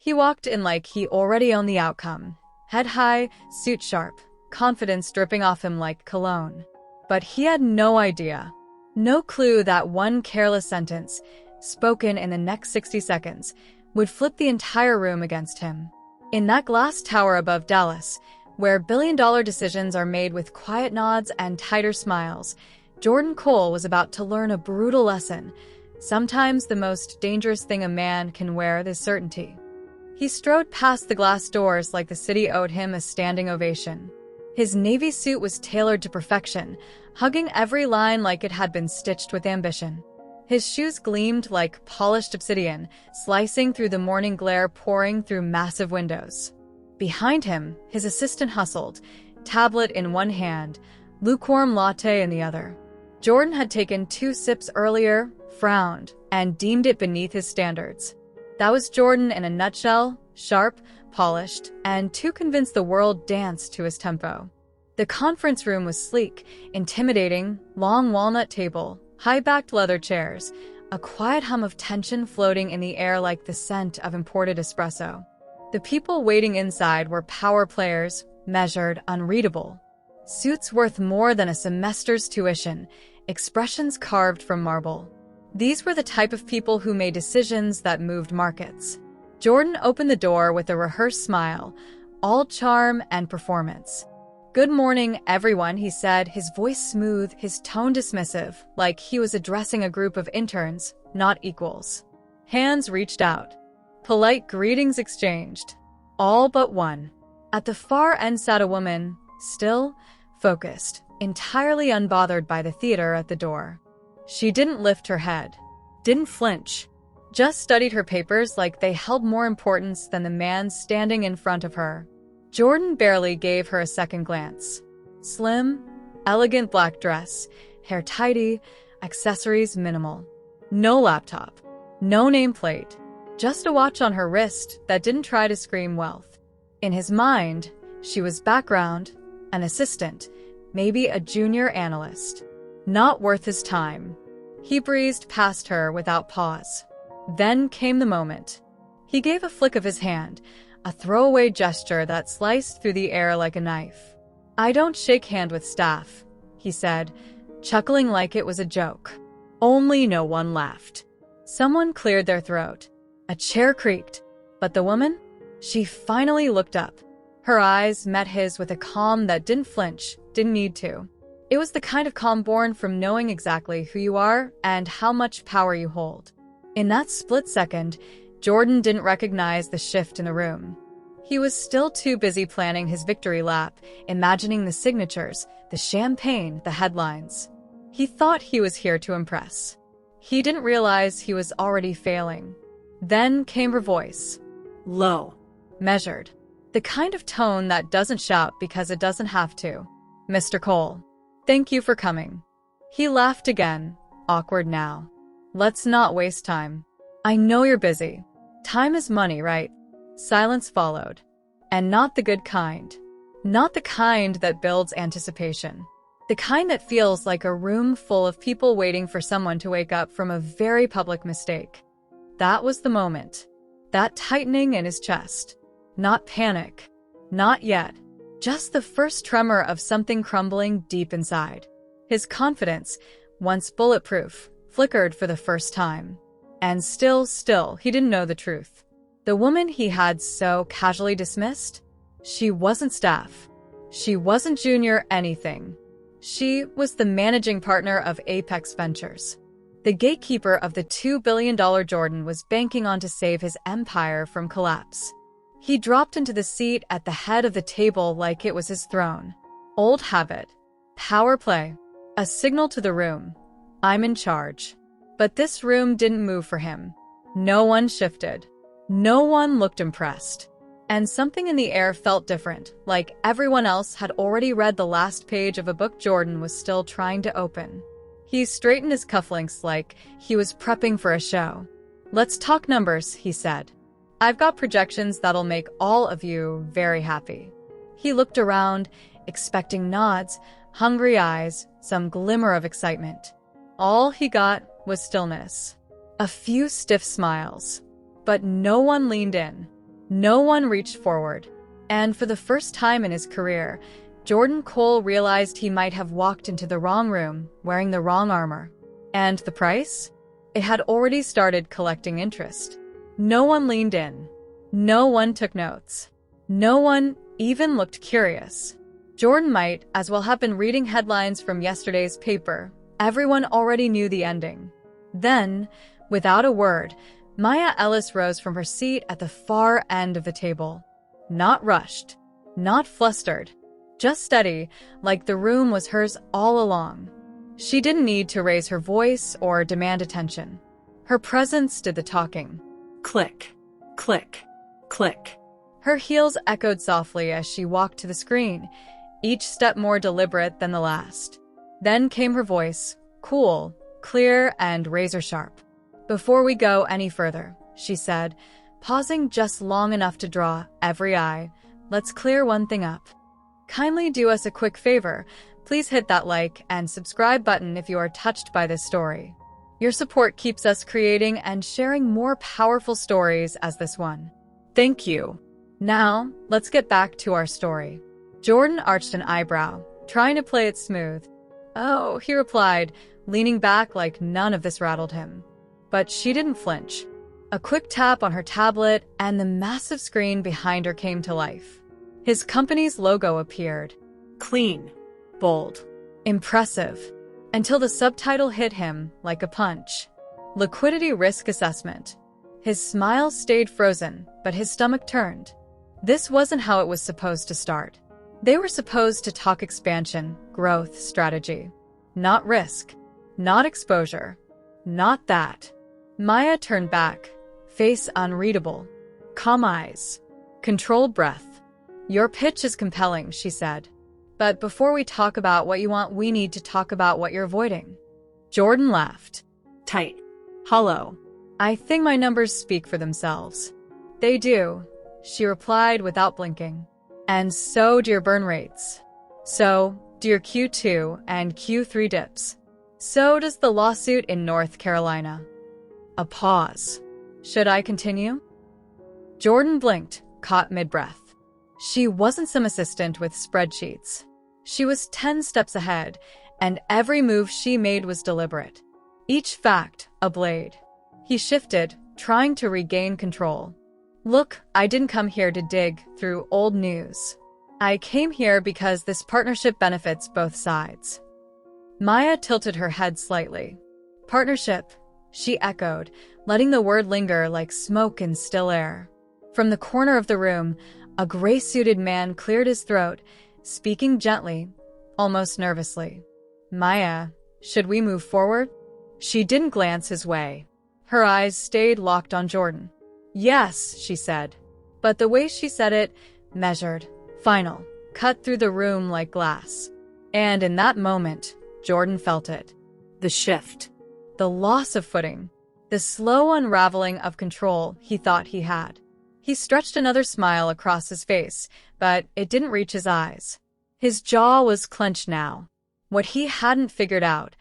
He walked in like he already owned the outcome. Head high, suit sharp, confidence dripping off him like cologne. But he had no idea, no clue that one careless sentence, spoken in the next 60 seconds, would flip the entire room against him. In that glass tower above Dallas, where billion-dollar decisions are made with quiet nods and tighter smiles, Jordan Cole was about to learn a brutal lesson. Sometimes the most dangerous thing a man can wear is certainty. He strode past the glass doors like the city owed him a standing ovation. His navy suit was tailored to perfection, hugging every line like it had been stitched with ambition. His shoes gleamed like polished obsidian, slicing through the morning glare pouring through massive windows. Behind him, his assistant hustled, tablet in one hand, lukewarm latte in the other. Jordan had taken 2 sips earlier, frowned, and deemed it beneath his standards. That was Jordan in a nutshell, sharp, polished, and too convinced the world danced to his tempo. The conference room was sleek, intimidating, long walnut table, high-backed leather chairs, a quiet hum of tension floating in the air like the scent of imported espresso. The people waiting inside were power players, measured, unreadable. Suits worth more than a semester's tuition, expressions carved from marble. These were the type of people who made decisions that moved markets. Jordan opened the door with a rehearsed smile, all charm and performance. "Good morning, everyone," he said, his voice smooth, his tone dismissive, like he was addressing a group of interns, not equals. Hands reached out. Polite greetings exchanged. All but one. At the far end sat a woman, still, focused, entirely unbothered by the theater at the door. She didn't lift her head, didn't flinch, just studied her papers like they held more importance than the man standing in front of her. Jordan barely gave her a second glance. Slim, elegant black dress, hair tidy, accessories minimal. No laptop, no nameplate, just a watch on her wrist that didn't try to scream wealth. In his mind, she was background, an assistant, maybe a junior analyst. Not worth his time. He breezed past her without pause. Then came the moment. He gave a flick of his hand, a throwaway gesture that sliced through the air like a knife. "I don't shake hand with staff," he said, chuckling like it was a joke. Only no one laughed. Someone cleared their throat. A chair creaked. But the woman? She finally looked up. Her eyes met his with a calm that didn't flinch, didn't need to. It was the kind of calm born from knowing exactly who you are and how much power you hold. In that split second, Jordan didn't recognize the shift in the room. He was still too busy planning his victory lap, imagining the signatures, the champagne, the headlines. He thought he was here to impress. He didn't realize he was already failing. Then came her voice. Low. Measured. The kind of tone that doesn't shout because it doesn't have to. "Mr. Cole, thank you for coming." He laughed again, awkward now. "Let's not waste time. I know you're busy. Time is money, right?" Silence followed. And not the good kind. Not the kind that builds anticipation. The kind that feels like a room full of people waiting for someone to wake up from a very public mistake. That was the moment. That tightening in his chest. Not panic. Not yet. Just the first tremor of something crumbling deep inside. His confidence, once bulletproof, flickered for the first time. And still, he didn't know the truth. The woman he had so casually dismissed? She wasn't staff. She wasn't junior anything. She was the managing partner of Apex Ventures. The gatekeeper of the $2 billion Jordan was banking on to save his empire from collapse. He dropped into the seat at the head of the table like it was his throne. Old habit. Power play. A signal to the room. I'm in charge. But this room didn't move for him. No one shifted. No one looked impressed. And something in the air felt different, like everyone else had already read the last page of a book Jordan was still trying to open. He straightened his cufflinks like he was prepping for a show. "Let's talk numbers," he said. "I've got projections that'll make all of you very happy." He looked around, expecting nods, hungry eyes, some glimmer of excitement. All he got was stillness. A few stiff smiles. But no one leaned in. No one reached forward. And for the first time in his career, Jordan Cole realized he might have walked into the wrong room wearing the wrong armor. And the price? It had already started collecting interest. No one leaned in. No one took notes. No one even looked curious. Jordan might as well have been reading headlines from yesterday's paper. Everyone already knew the ending. Then, without a word, Maya Ellis rose from her seat at the far end of the table. Not rushed, not flustered, just steady, like the room was hers all along. She didn't need to raise her voice or demand attention. Her presence did the talking. Click, click, click. Her heels echoed softly as she walked to the screen, each step more deliberate than the last. Then came her voice, cool, clear, and razor-sharp. "Before we go any further," she said, pausing just long enough to draw every eye, "let's clear one thing up. Kindly do us a quick favor. Please hit that like and subscribe button if you are touched by this story. Your support keeps us creating and sharing more powerful stories as this one. Thank you. Now, let's get back to our story." Jordan arched an eyebrow, trying to play it smooth. "Oh," he replied, leaning back like none of this rattled him. But she didn't flinch. A quick tap on her tablet, and the massive screen behind her came to life. His company's logo appeared. Clean, bold, impressive, until the subtitle hit him like a punch. Liquidity Risk Assessment. His smile stayed frozen, but his stomach turned. This wasn't how it was supposed to start. They were supposed to talk expansion, growth, strategy. Not risk. Not exposure. Not that. Maya turned back, face unreadable. Calm eyes. Controlled breath. "Your pitch is compelling," she said. "But before we talk about what you want, we need to talk about what you're avoiding." Jordan laughed. Tight. Hollow. "I think my numbers speak for themselves." "They do," she replied without blinking. "And so do your burn rates. So do your Q2 and Q3 dips. So does the lawsuit in North Carolina." A pause. "Should I continue?" Jordan blinked, caught mid-breath. She wasn't some assistant with spreadsheets. She was 10 steps ahead, and every move she made was deliberate. Each fact, a blade. He shifted, trying to regain control. "Look, I didn't come here to dig through old news. I came here because this partnership benefits both sides." Maya tilted her head slightly. "Partnership," she echoed, letting the word linger like smoke in still air. From the corner of the room, a gray-suited man cleared his throat, speaking gently, almost nervously. "Maya, should we move forward?" She didn't glance his way. Her eyes stayed locked on Jordan. "Yes," she said. But the way she said it, measured, final, cut through the room like glass. And in that moment, Jordan felt it. The shift. The loss of footing. The slow unraveling of control he thought he had. He stretched another smile across his face, but it didn't reach his eyes. His jaw was clenched now. What he hadn't figured out,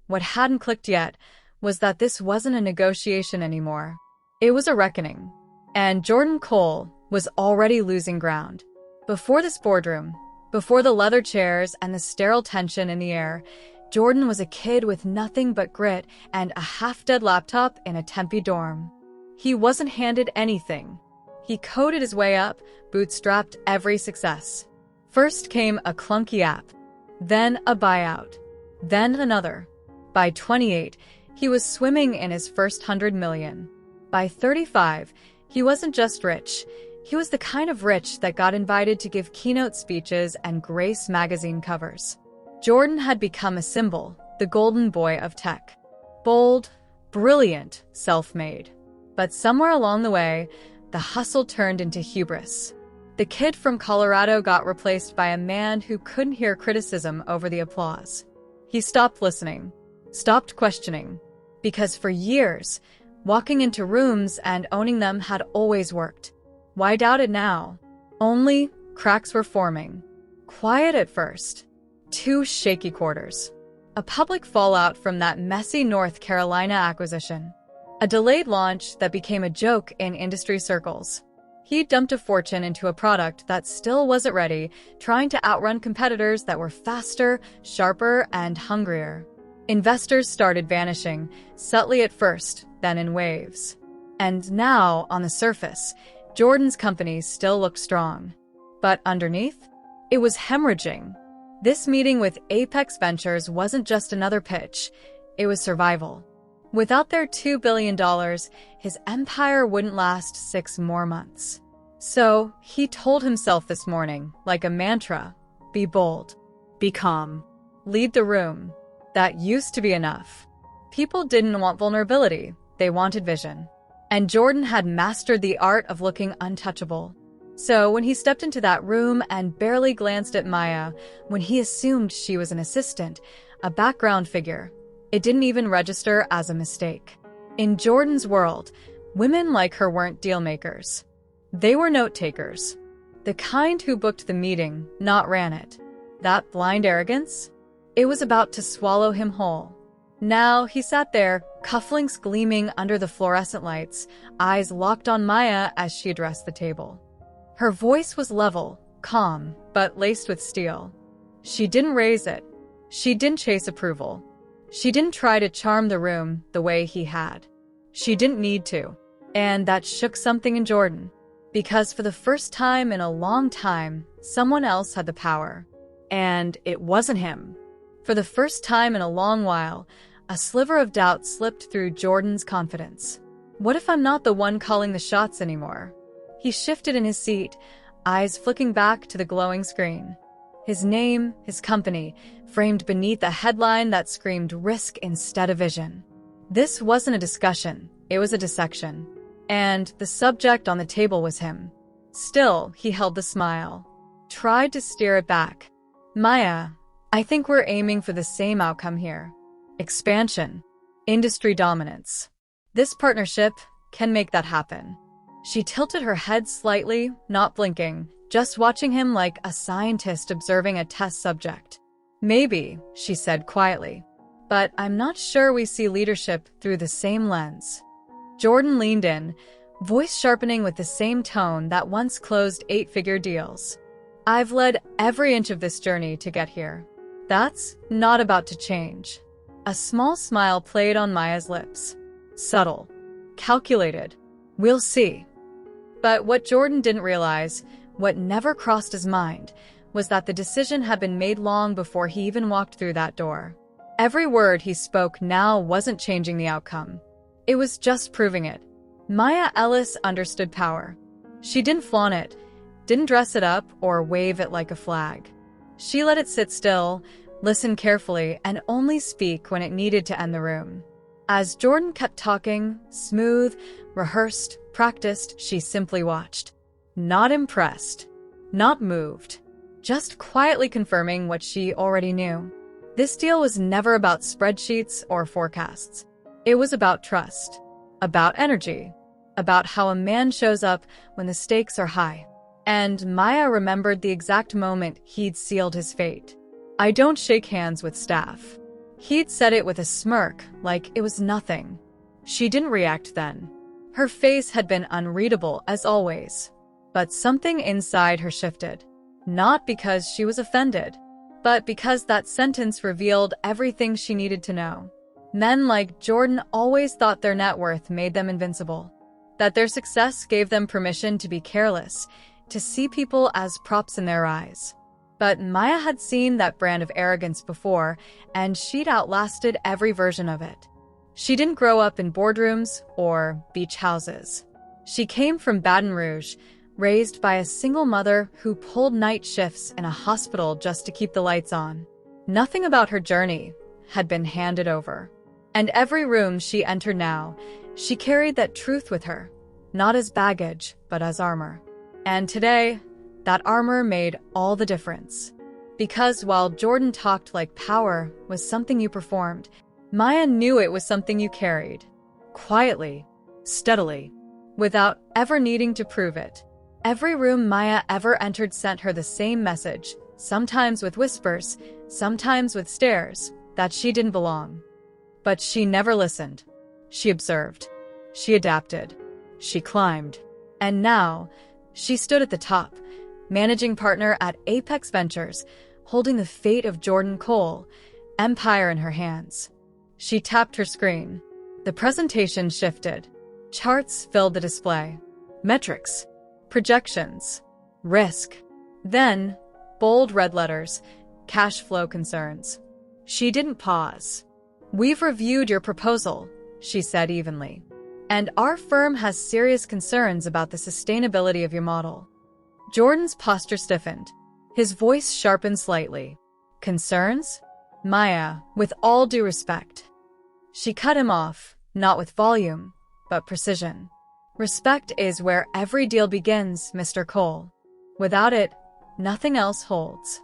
what hadn't clicked yet, was that this wasn't a negotiation anymore. It was a reckoning. And Jordan Cole was already losing ground. Before this boardroom, before the leather chairs and the sterile tension in the air, Jordan was a kid with nothing but grit and a half-dead laptop in a Tempe dorm. He wasn't handed anything. He coded his way up, bootstrapped every success. First came a clunky app, then a buyout, then another. By 28, he was swimming in his first 100 million. By 35, he wasn't just rich. He was the kind of rich that got invited to give keynote speeches and grace magazine covers. Jordan had become a symbol, the golden boy of tech. Bold, brilliant, self-made. But somewhere along the way, the hustle turned into hubris. The kid from Colorado got replaced by a man who couldn't hear criticism over the applause. He stopped listening, stopped questioning, because for years, walking into rooms and owning them had always worked. Why doubt it now? Only cracks were forming. Quiet at first. 2 shaky quarters. A public fallout from that messy North Carolina acquisition. A delayed launch that became a joke in industry circles. He dumped a fortune into a product that still wasn't ready, trying to outrun competitors that were faster, sharper, and hungrier. Investors started vanishing, subtly at first, then in waves. And now, on the surface, Jordan's company still looked strong. But underneath, it was hemorrhaging. This meeting with Apex Ventures wasn't just another pitch, it was survival. Without their $2 billion, his empire wouldn't last 6 more months. So, he told himself this morning, like a mantra, be bold, be calm, lead the room. That used to be enough. People didn't want vulnerability, they wanted vision. And Jordan had mastered the art of looking untouchable. So when he stepped into that room and barely glanced at Maya, when he assumed she was an assistant, a background figure, it didn't even register as a mistake. In Jordan's world, women like her weren't deal-makers. They were note-takers. The kind who booked the meeting, not ran it. That blind arrogance? It was about to swallow him whole. Now he sat there, cufflinks gleaming under the fluorescent lights, eyes locked on Maya as she addressed the table. Her voice was level, calm, but laced with steel. She didn't raise it. She didn't chase approval. She didn't try to charm the room the way he had. She didn't need to. And that shook something in Jordan. Because for the first time in a long time, someone else had the power. And it wasn't him. For the first time in a long while, a sliver of doubt slipped through Jordan's confidence. What if I'm not the one calling the shots anymore? He shifted in his seat, eyes flicking back to the glowing screen. His name, his company, framed beneath a headline that screamed risk instead of vision. This wasn't a discussion, it was a dissection. And the subject on the table was him. Still, he held the smile. Tried to steer it back. Maya, I think we're aiming for the same outcome here. Expansion. Industry dominance. This partnership can make that happen. She tilted her head slightly, not blinking, just watching him like a scientist observing a test subject. Maybe, she said quietly. But I'm not sure we see leadership through the same lens. Jordan leaned in, voice sharpening with the same tone that once closed 8-figure deals. I've led every inch of this journey to get here. That's not about to change. A small smile played on Maya's lips. Subtle. Calculated. We'll see. But what Jordan didn't realize, what never crossed his mind, was that the decision had been made long before he even walked through that door. Every word he spoke now wasn't changing the outcome. It was just proving it. Maya Ellis understood power. She didn't flaunt it, didn't dress it up or wave it like a flag. She let it sit still, listen carefully, and only speak when it needed to end the room. As Jordan kept talking, smooth, rehearsed, practiced, she simply watched. Not impressed. Not moved. Just quietly confirming what she already knew. This deal was never about spreadsheets or forecasts. It was about trust. About energy. About how a man shows up when the stakes are high. And Maya remembered the exact moment he'd sealed his fate. I don't shake hands with staff. He'd said it with a smirk, like it was nothing. She didn't react then. Her face had been unreadable as always. But something inside her shifted. Not because she was offended, but because that sentence revealed everything she needed to know. Men like Jordan always thought their net worth made them invincible. That their success gave them permission to be careless, to see people as props in their eyes. But Maya had seen that brand of arrogance before, and she'd outlasted every version of it. She didn't grow up in boardrooms or beach houses. She came from Baton Rouge, raised by a single mother who pulled night shifts in a hospital just to keep the lights on. Nothing about her journey had been handed over. And every room she entered now, she carried that truth with her, not as baggage, but as armor. And today, that armor made all the difference. Because while Jordan talked like power was something you performed, Maya knew it was something you carried. Quietly, steadily, without ever needing to prove it. Every room Maya ever entered sent her the same message, sometimes with whispers, sometimes with stares, that she didn't belong. But she never listened. She observed. She adapted. She climbed. And now, She stood at the top, managing partner at Apex Ventures, holding the fate of Jordan Cole, empire in her hands. She tapped her screen. The presentation shifted. Charts filled the display. Metrics, projections, risk. Then, bold red letters, cash flow concerns. She didn't pause. "We've reviewed your proposal," she said evenly. "And our firm has serious concerns about the sustainability of your model." Jordan's posture stiffened. His voice sharpened slightly. "Concerns?" "Maya, with all due respect." She cut him off, not with volume, but precision. "Respect is where every deal begins, Mr. Cole. Without it, nothing else holds."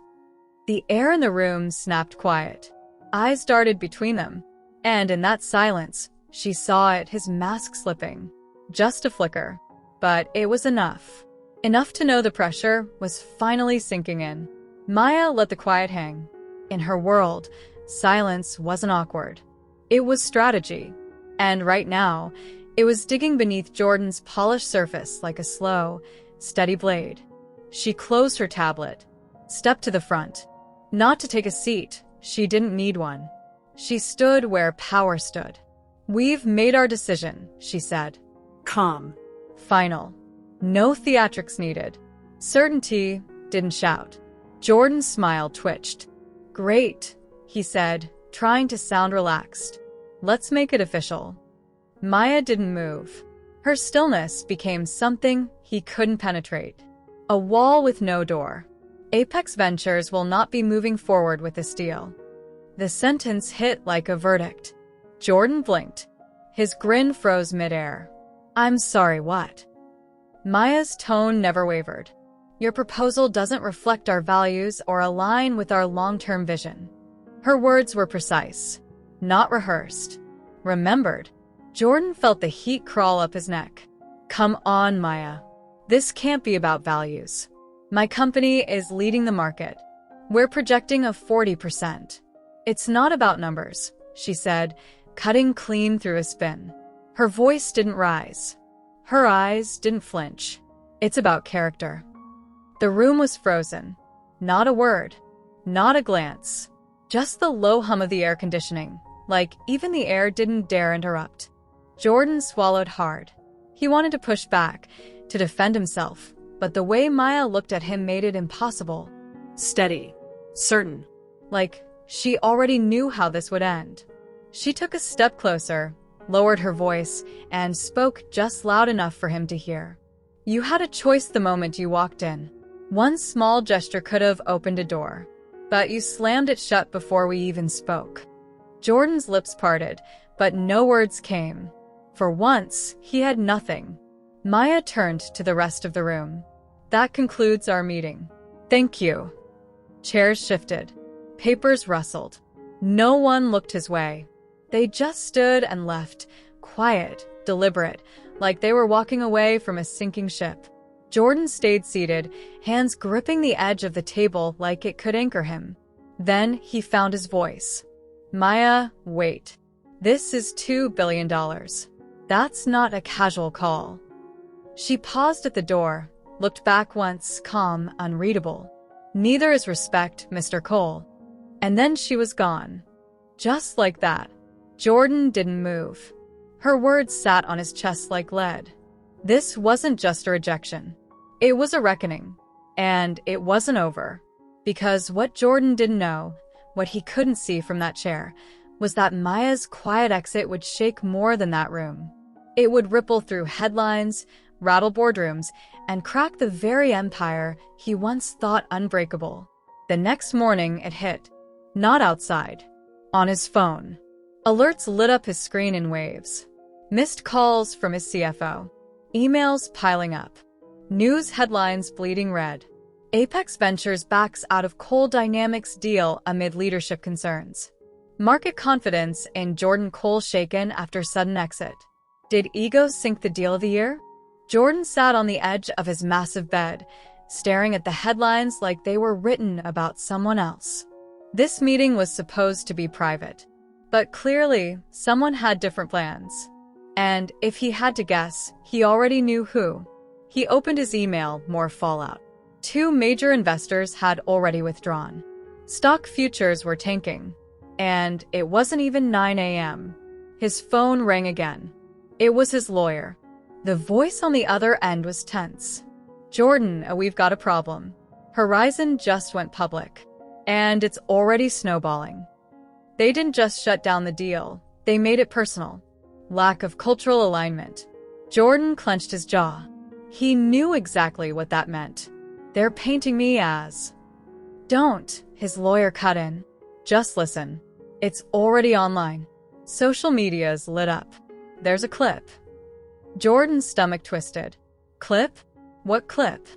The air in the room snapped quiet. Eyes darted between them, and in that silence, she saw it, his mask slipping. Just a flicker, but it was enough. Enough to know the pressure was finally sinking in. Maya let the quiet hang. In her world, silence wasn't awkward. It was strategy. And right now, it was digging beneath Jordan's polished surface like a slow, steady blade. She closed her tablet, stepped to the front. Not to take a seat, she didn't need one. She stood where power stood. "We've made our decision," she said. Calm. Final. No theatrics needed. Certainty didn't shout. Jordan's smile twitched. "Great," he said, trying to sound relaxed. "Let's make it official." Maya didn't move. Her stillness became something he couldn't penetrate. A wall with no door. Apex Ventures will not be moving forward with this deal. The sentence hit like a verdict. Jordan blinked. His grin froze midair. "I'm sorry, what?" Maya's tone never wavered. "Your proposal doesn't reflect our values or align with our long-term vision." Her words were precise, not rehearsed. Remembered. Jordan felt the heat crawl up his neck. "Come on, Maya. This can't be about values. My company is leading the market. We're projecting a 40%. It's not about numbers," she said, cutting clean through a spin. Her voice didn't rise. Her eyes didn't flinch. "It's about character." The room was frozen. Not a word. Not a glance. Just the low hum of the air conditioning, like even the air didn't dare interrupt. Jordan swallowed hard. He wanted to push back, to defend himself, but the way Maya looked at him made it impossible. Steady. Certain. Like she already knew how this would end. She took a step closer, lowered her voice, and spoke just loud enough for him to hear. "You had a choice the moment you walked in. One small gesture could have opened a door, but you slammed it shut before we even spoke." Jordan's lips parted, but no words came. For once, he had nothing. Maya turned to the rest of the room. "That concludes our meeting. Thank you." Chairs shifted. Papers rustled. No one looked his way. They just stood and left, quiet, deliberate, like they were walking away from a sinking ship. Jordan stayed seated, hands gripping the edge of the table like it could anchor him. Then he found his voice. "Maya, wait. This is $2 billion. That's not a casual call." She paused at the door, looked back once, calm, unreadable. "Neither is respect, Mr. Cole." And then she was gone. Just like that. Jordan didn't move. Her words sat on his chest like lead. This wasn't just a rejection. It was a reckoning. And it wasn't over. Because what Jordan didn't know, what he couldn't see from that chair, was that Maya's quiet exit would shake more than that room. It would ripple through headlines, rattle boardrooms, and crack the very empire he once thought unbreakable. The next morning it hit. Not outside. On his phone. Alerts lit up his screen in waves. Missed calls from his CFO. Emails piling up. News headlines bleeding red. Apex Ventures backs out of Cole Dynamics deal amid leadership concerns. Market confidence in Jordan Cole shaken after sudden exit. Did ego sink the deal of the year? Jordan sat on the edge of his massive bed, staring at the headlines like they were written about someone else. This meeting was supposed to be private. But clearly, someone had different plans. And if he had to guess, he already knew who. He opened his email, more fallout. 2 major investors had already withdrawn. Stock futures were tanking. And it wasn't even 9 a.m. His phone rang again. It was his lawyer. The voice on the other end was tense. Jordan, we've got a problem. Horizon just went public. And it's already snowballing. They didn't just shut down the deal. They made it personal. Lack of cultural alignment. Jordan clenched his jaw. He knew exactly what that meant. They're painting me as... Don't, his lawyer cut in. Just listen. It's already online. Social media's lit up. There's a clip. Jordan's stomach twisted. Clip? What clip?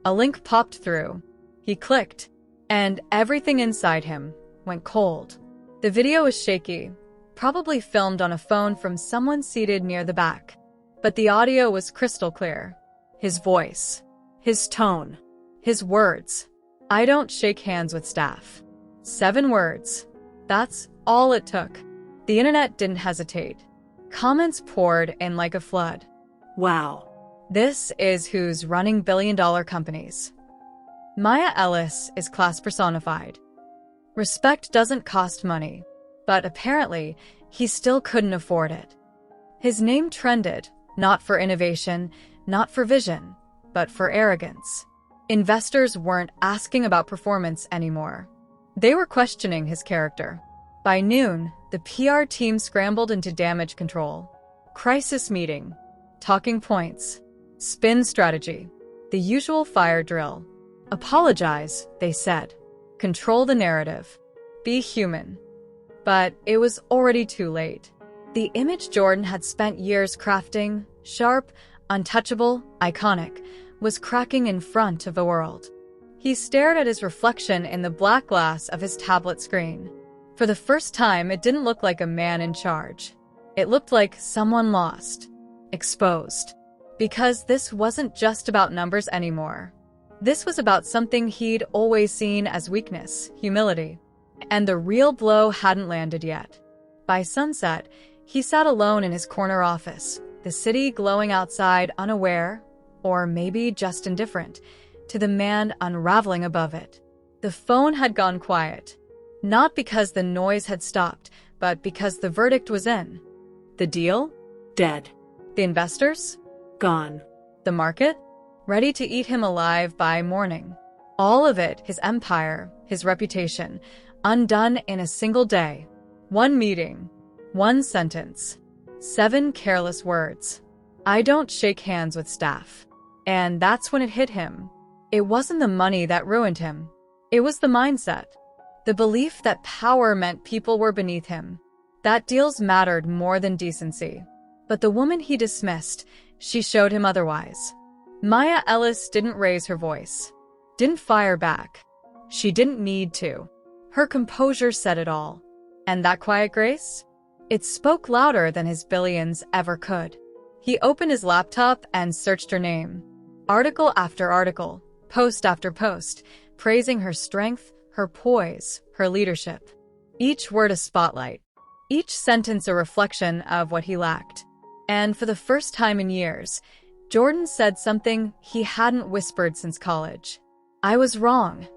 A link popped through. He clicked, and everything inside him went cold. The video was shaky, probably filmed on a phone from someone seated near the back. But the audio was crystal clear. His voice, his tone, his words. I don't shake hands with staff. 7 words. That's all it took. The internet didn't hesitate. Comments poured in like a flood. Wow. This is who's running billion-dollar companies. Maya Ellis is class personified. Respect doesn't cost money, but apparently he still couldn't afford it. His name trended, not for innovation, not for vision, but for arrogance. Investors weren't asking about performance anymore. They were questioning his character. By noon, the PR team scrambled into damage control. Crisis meeting, talking points, spin strategy, the usual fire drill. Apologize, they said. Control the narrative. Be human. But it was already too late. The image Jordan had spent years crafting, sharp, untouchable, iconic, was cracking in front of the world. He stared at his reflection in the black glass of his tablet screen. For the first time, it didn't look like a man in charge. It looked like someone lost, exposed. Because this wasn't just about numbers anymore. This was about something he'd always seen as weakness, humility. And the real blow hadn't landed yet. By sunset, he sat alone in his corner office, the city glowing outside, unaware, or maybe just indifferent, to the man unraveling above it. The phone had gone quiet. Not because the noise had stopped, but because the verdict was in. The deal? Dead. The investors? Gone. The market? Ready to eat him alive by morning. All of it, his empire, his reputation, undone in a single day. 1 meeting. 1 sentence. 7 careless words. I don't shake hands with staff. And that's when it hit him. It wasn't the money that ruined him. It was the mindset. The belief that power meant people were beneath him. That deals mattered more than decency. But the woman he dismissed, she showed him otherwise. Maya Ellis didn't raise her voice. Didn't fire back. She didn't need to. Her composure said it all. And that quiet grace? It spoke louder than his billions ever could. He opened his laptop and searched her name. Article after article, post after post, praising her strength, her poise, her leadership. Each word a spotlight. Each sentence a reflection of what he lacked. And for the first time in years, Jordan said something he hadn't whispered since college. I was wrong.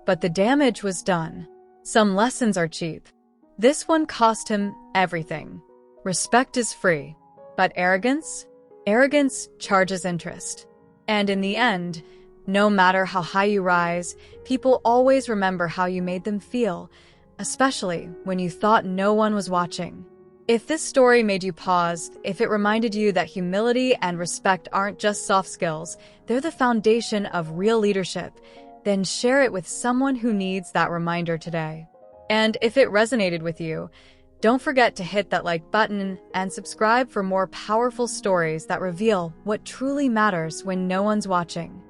But the damage was done. Some lessons are cheap. This one cost him everything. Respect is free. But arrogance? Arrogance charges interest. And in the end, no matter how high you rise, people always remember how you made them feel, especially when you thought no one was watching. If this story made you pause, if it reminded you that humility and respect aren't just soft skills, they're the foundation of real leadership, then share it with someone who needs that reminder today. And if it resonated with you, don't forget to hit that like button and subscribe for more powerful stories that reveal what truly matters when no one's watching.